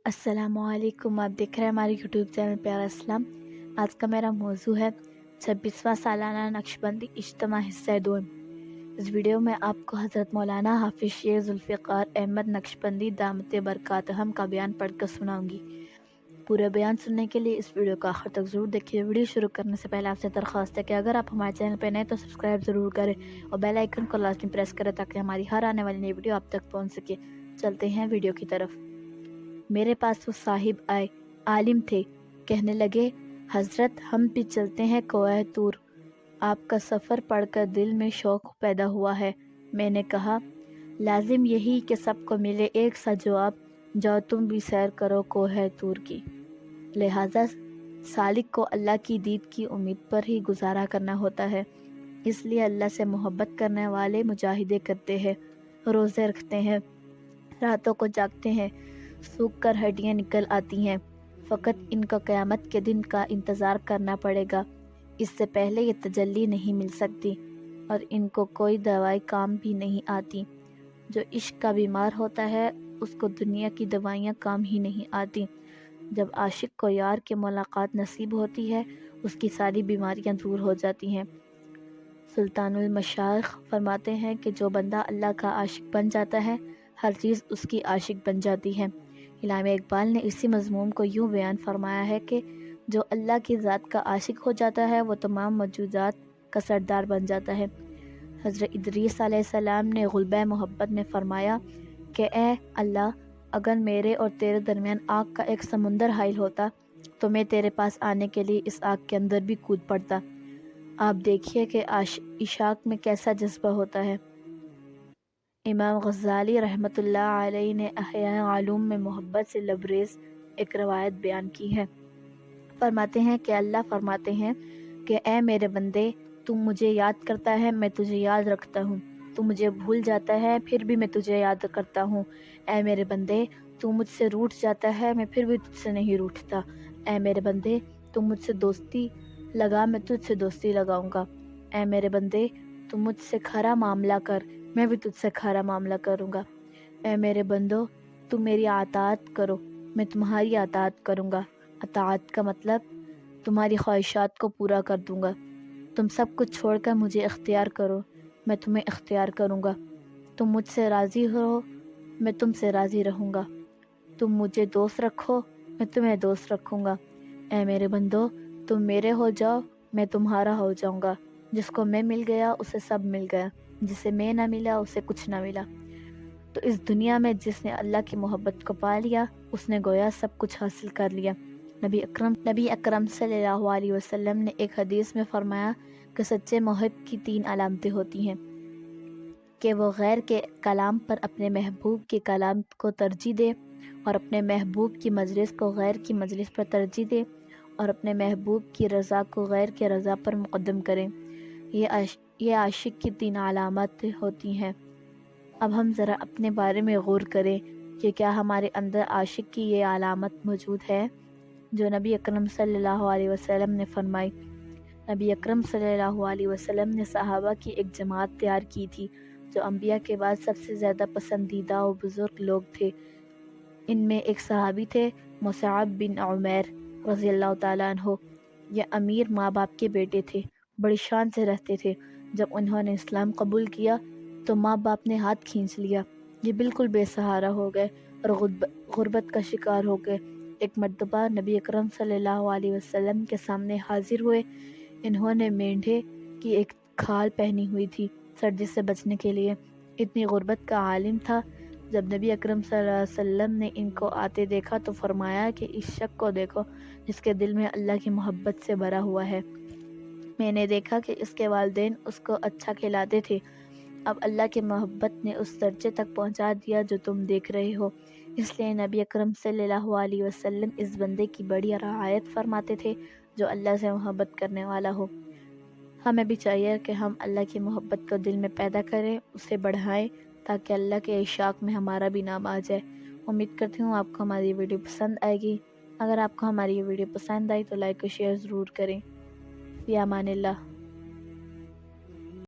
السلام علیکم، آپ دیکھ رہے ہیں ہمارے یوٹیوب چینل پیارا اسلام۔ آج کا میرا موضوع ہے 26واں سالانہ نقشبندی اجتماع حصہ 2۔ اس ویڈیو میں آپ کو حضرت مولانا حافظ شیخ ذوالفقار احمد نقشبندی دامت برکاتہم کا بیان پڑھ کر سناؤں گی۔ پورے بیان سننے کے لیے اس ویڈیو کو آخر تک ضرور دیکھیے۔ ویڈیو شروع کرنے سے پہلے آپ سے درخواست ہے کہ اگر آپ ہمارے چینل پہ نئے تو سبسکرائب ضرور کریں اور بیل آئیکن کو لازمی پریس کریں تاکہ ہماری ہر آنے والی نئی ویڈیو آپ تک پہنچ سکے۔ چلتے ہیں ویڈیو کی طرف۔ میرے پاس وہ صاحب آئے، عالم تھے، کہنے لگے حضرت ہم بھی چلتے ہیں کوہ طور، آپ کا سفر پڑھ کر دل میں شوق پیدا ہوا ہے۔ میں نے کہا لازم یہی کہ سب کو ملے ایک سا جواب، جاؤ تم بھی سیر کرو کوہ طور کی۔ لہٰذا سالک کو اللہ کی دید کی امید پر ہی گزارا کرنا ہوتا ہے۔ اس لیے اللہ سے محبت کرنے والے مجاہدے کرتے ہیں، روزے رکھتے ہیں، راتوں کو جاگتے ہیں، سوکھ کر ہڈیاں نکل آتی ہیں، فقط ان کو قیامت کے دن کا انتظار کرنا پڑے گا، اس سے پہلے یہ تجلی نہیں مل سکتی اور ان کو کوئی دوائی کام بھی نہیں آتی۔ جو عشق کا بیمار ہوتا ہے اس کو دنیا کی دوائیاں کام ہی نہیں آتی۔ جب عاشق کو یار کی ملاقات نصیب ہوتی ہے اس کی ساری بیماریاں دور ہو جاتی ہیں۔ سلطان المشائخ فرماتے ہیں کہ جو بندہ اللہ کا عاشق بن جاتا ہے ہر چیز اس کی عاشق بن جاتی ہے۔ علامہ اقبال نے اسی مضمون کو یوں بیان فرمایا ہے کہ جو اللہ کی ذات کا عاشق ہو جاتا ہے وہ تمام موجودات کا سردار بن جاتا ہے۔ حضرت ادریس علیہ السلام نے غلبہ محبت میں فرمایا کہ اے اللہ، اگر میرے اور تیرے درمیان آگ کا ایک سمندر حائل ہوتا تو میں تیرے پاس آنے کے لیے اس آگ کے اندر بھی کود پڑتا۔ آپ دیکھیے کہ عشاق میں کیسا جذبہ ہوتا ہے۔ امام غزالی رحمۃ اللہ علیہ نے احیاء علوم میں محبت سے لبریز ایک روایت بیان کی ہے۔ فرماتے ہیں کہ اللہ فرماتے ہیں کہ اے میرے بندے، تو مجھے یاد کرتا ہے میں تجھے یاد رکھتا ہوں، تو مجھے بھول جاتا ہے پھر بھی میں تجھے یاد کرتا ہوں۔ اے میرے بندے، تو مجھ سے روٹھ جاتا ہے میں پھر بھی تجھ سے نہیں روٹھتا۔ اے میرے بندے، تو مجھ سے دوستی لگا میں تجھ سے دوستی لگاؤں گا۔ اے میرے بندے، تو مجھ سے کھرا معاملہ کر میں بھی تجھ سے کھرا معاملہ کروں گا۔ اے میرے بندو، تم میری اطاعت کرو میں تمہاری اطاعت کروں گا۔ اطاعت کا مطلب تمہاری خواہشات کو پورا کر دوں گا۔ تم سب کچھ چھوڑ کر مجھے اختیار کرو میں تمہیں اختیار کروں گا۔ تم مجھ سے راضی ہو میں تم سے راضی رہوں گا۔ تم مجھے دوست رکھو میں تمہیں دوست رکھوں گا۔ اے میرے بندو، تم میرے ہو جاؤ میں تمہارا ہو جاؤں گا۔ جس کو میں مل گیا اسے سب مل گیا، جسے میں نہ ملا اسے کچھ نہ ملا۔ تو اس دنیا میں جس نے اللہ کی محبت کو پا لیا اس نے گویا سب کچھ حاصل کر لیا۔ نبی اکرم صلی اللہ علیہ وسلم نے ایک حدیث میں فرمایا کہ سچے محب کی 3 علامتیں ہوتی ہیں کہ وہ غیر کے کلام پر اپنے محبوب کے کلام کو ترجیح دے، اور اپنے محبوب کی مجلس کو غیر کی مجلس پر ترجیح دے، اور اپنے محبوب کی رضا کو غیر کے رضا پر مقدم کریں۔ یہ عاشق کی 3 علامات ہوتی ہیں۔ اب ہم ذرا اپنے بارے میں غور کریں کہ کیا ہمارے اندر عاشق کی یہ علامت موجود ہے جو نبی اکرم صلی اللہ علیہ وسلم نے فرمائی۔ نبی اکرم صلی اللہ علیہ وسلم نے صحابہ کی ایک جماعت تیار کی تھی جو انبیاء کے بعد سب سے زیادہ پسندیدہ و بزرگ لوگ تھے۔ ان میں ایک صحابی تھے مصعب بن عمیر رضی اللہ تعالیٰ عنہ۔ یہ امیر ماں باپ کے بیٹے تھے، بڑی شان سے رہتے تھے۔ جب انہوں نے اسلام قبول کیا تو ماں باپ نے ہاتھ کھینچ لیا، یہ بالکل بے سہارا ہو گئے اور غربت کا شکار ہو گئے۔ ایک مرتبہ نبی اکرم صلی اللہ علیہ وسلم کے سامنے حاضر ہوئے۔ انہوں نے مینڈھے کی ایک کھال پہنی ہوئی تھی سردی سے بچنے کے لیے۔ اتنی غربت کا عالم تھا۔ جب نبی اکرم صلی اللہ علیہ وسلم نے ان کو آتے دیکھا تو فرمایا کہ اس شخص کو دیکھو جس کے دل میں اللہ کی محبت سے بھرا ہوا ہے۔ میں نے دیکھا کہ اس کے والدین اس کو اچھا کھلاتے تھے، اب اللہ کی محبت نے اس درجے تک پہنچا دیا جو تم دیکھ رہے ہو۔ اس لیے نبی اکرم صلی اللہ علیہ وسلم اس بندے کی بڑی رعایت فرماتے تھے جو اللہ سے محبت کرنے والا ہو۔ ہمیں بھی چاہیے کہ ہم اللہ کی محبت کو دل میں پیدا کریں، اسے بڑھائیں تاکہ اللہ کے عشاق میں ہمارا بھی نام آ جائے۔ امید کرتی ہوں آپ کو ہماری ویڈیو پسند آئے گی۔ اگر آپ کو ہماری یہ ویڈیو پسند آئی تو لائک اور شیئر ضرور کریں۔ فی امان اللہ۔